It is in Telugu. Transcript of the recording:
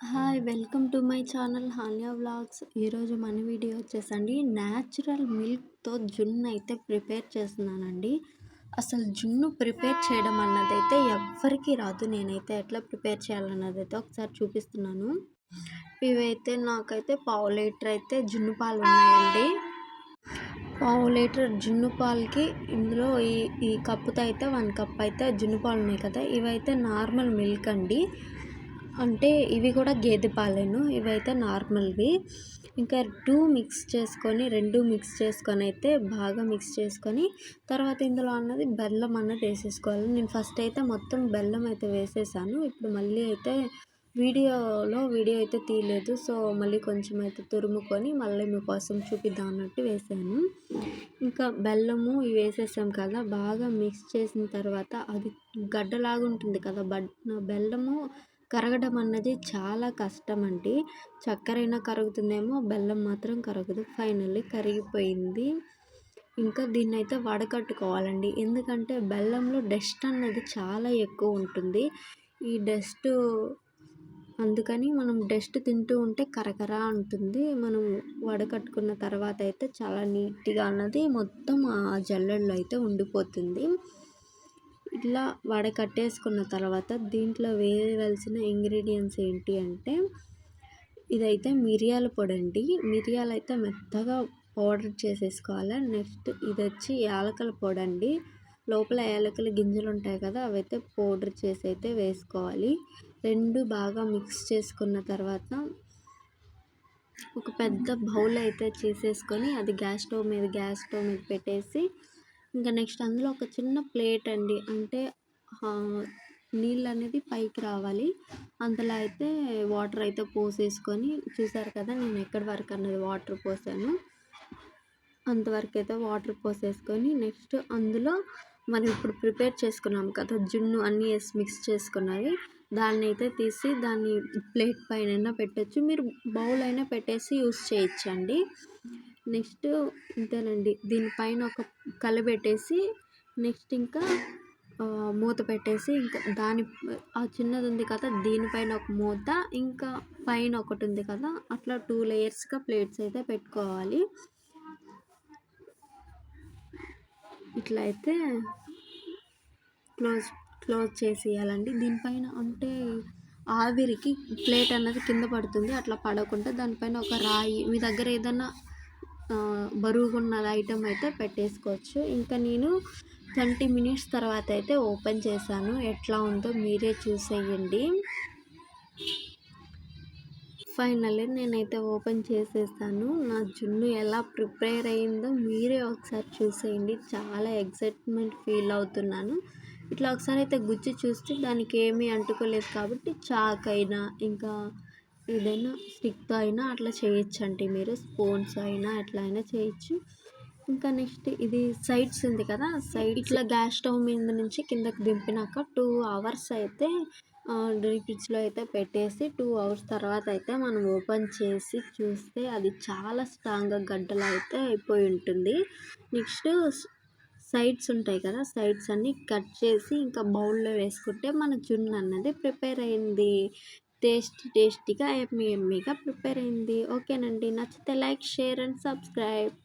Hi! Welcome to my channel Hanya vlogs. ఈరోజు మన వీడియో వచ్చేసండి న్యాచురల్ మిల్క్‌తో జున్ను అయితే ప్రిపేర్ చేస్తున్నానండి. అసలు జున్ను ప్రిపేర్ చేయడం అన్నదైతే ఎవ్వరికీ రాదు. నేనైతే ఎట్లా ప్రిపేర్ చేయాలన్నదైతే ఒకసారి చూపిస్తున్నాను. ఇవైతే నాకైతే పావు లీటర్ అయితే జున్ను పాలు ఉన్నాయండి. పావు లీటర్ జున్ను పాలకి ఇందులో ఈ కప్పుతో అయితే 1 కప్ అయితే జున్ను పాలు ఉన్నాయి కదా! ఇవైతే నార్మల్ మిల్క్ అండి. అంటే ఇవి కూడా గేదె పాలేను. ఇవైతే నార్మల్‌వి. ఇంకా 2 మిక్స్ చేసుకొని అయితే బాగా మిక్స్ చేసుకొని తర్వాత ఇందులో బెల్లం అన్నది వేసేసుకోవాలి. నేను ఫస్ట్ అయితే మొత్తం బెల్లం అయితే వేసేసాను. ఇప్పుడు మళ్ళీ అయితే వీడియో అయితే తీయలేదు. సో, మళ్ళీ కొంచెం అయితే తురుముకొని మళ్ళీ మీకోసం చూపిద్దాం అన్నట్టు వేసాను. ఇంకా బెల్లము ఇవి వేసేసాం కదా! బాగా మిక్స్ చేసిన తర్వాత అది గడ్డలాగా ఉంటుంది కదా! బెల్లము కరగడం అన్నది చాలా కష్టమండి. చక్కెరైనా కరుగుతుందేమో, బెల్లం మాత్రం కరగదు. ఫైనల్లీ కరిగిపోయింది. ఇంకా దీన్నైతే వడకట్టుకోవాలండి. ఎందుకంటే బెల్లంలో డస్ట్ అన్నది చాలా ఎక్కువ ఉంటుంది. ఈ డస్టు అందుకని మనం డస్ట్ తింటూ ఉంటే కరకర అంటుంది. మనం వడకట్టుకున్న తర్వాత అయితే చాలా నీట్‌గా అన్నది మొత్తం ఆ జల్లెడలో అయితే ఉండిపోతుంది. ఇట్లా వడకట్టేసుకున్న తర్వాత దీంట్లో వేయవలసిన ఇంగ్రీడియంట్స్ ఏంటి అంటే ఇదైతే మిరియాల పొడండి. మిరియాలైతే మెత్తగా పౌడర్ చేసేసుకోవాలి. నెక్స్ట్ ఇదొచ్చి యాలకుల పొడండి. లోపల యాలకుల గింజలు ఉంటాయి కదా! అవైతే పౌడర్ చేసి అయితే వేసుకోవాలి. 2 బాగా మిక్స్ చేసుకున్న తర్వాత ఒక పెద్ద బౌల్ అయితే చేసేసుకొని అది గ్యాస్ స్టవ్ మీద పెట్టేసి ఇంకా నెక్స్ట్ అందులో ఒక చిన్న ప్లేట్ అండి. అంటే నీళ్ళు అనేది పైకి రావాలి. అంతలా అయితే వాటర్ అయితే పోసేసుకొని చూసారు కదా! నేను ఎక్కడి వరకు అన్నది వాటర్ పోసాను. అంతవరకు అయితే వాటర్ పోసేసుకొని నెక్స్ట్ అందులో మనం ఇప్పుడు ప్రిపేర్ చేసుకున్నాం కదా! జున్ను అన్నీ వేసి మిక్స్ చేసుకున్నవి దాన్నైతే తీసి దాన్ని ప్లేట్ పైనైనా పెట్టొచ్చు. మీరు బౌల్ అయినా పెట్టేసి యూస్ చేయొచ్చండి. నెక్స్ట్ ఇంతేనండి. దీనిపైన ఒక కలబెట్టేసి నెక్స్ట్ ఇంకా మూత పెట్టేసి ఇంకా ఆ చిన్నది ఉంది కదా! దీనిపైన ఒక మూత ఇంకా పైన ఒకటి ఉంది కదా! అట్లా 2 లేయర్స్‌గా ప్లేట్స్ అయితే పెట్టుకోవాలి. ఇట్లా అయితే క్లోజ్ చేసేయాలండి. దీనిపైన అంటే ఆవిరికి ప్లేట్ అన్నది కింద పడుతుంది. అట్లా పడకుండా దానిపైన ఒక రాయి మీ దగ్గర ఏదన్నా బరువుగున్నది ఐటెం అయితే పెట్టేసుకోవచ్చు. ఇంకా నేను 20 మినిట్స్ తర్వాత అయితే ఓపెన్ చేశాను. ఎట్లా ఉందో మీరే చూసేయండి. ఫైనల్లీ నేనైతే ఓపెన్ చేసేసాను. నా జున్ను ఎలా ప్రిపేర్ అయిందో మీరే ఒకసారి చూసేయండి. చాలా ఎక్సైట్‌మెంట్ ఫీల్ అవుతున్నాను. ఇట్లా ఒకసారి అయితే గుచ్చి చూస్తే దానికి ఏమీ అంటుకోలేదు కాబట్టి చాక్ అయినా ఇంకా ఏదైనా స్టిక్‌తో అయినా అట్లా చేయొచ్చండి మీరు. స్పూన్స్ అయినా ఎట్లా అయినా చేయొచ్చు. ఇంకా నెక్స్ట్ ఇది సైడ్స్ ఉంది కదా! ఇట్లా గ్యాస్ స్టవ్ మీద నుంచి కిందకి దింపినాక 2 అవర్స్ అయితే డీప్ ఫ్రిడ్జ్‌లో అయితే పెట్టేసి 2 అవర్స్ తర్వాత అయితే మనం ఓపెన్ చేసి చూస్తే అది చాలా స్ట్రాంగ్‌గా గడ్డలా అయితే అయిపోయి ఉంటుంది. నెక్స్ట్ సైడ్స్ ఉంటాయి కదా! సైడ్స్ అన్నీ కట్ చేసి ఇంకా బౌల్‌లో వేసుకుంటే మన జున్ను అన్నది ప్రిపేర్ అయింది. టేస్టీగా యమ్మీగా ప్రిపేర్ అయింది. ఓకేనండి. నచ్చితే లైక్, షేర్ అండ్ సబ్స్క్రైబ్.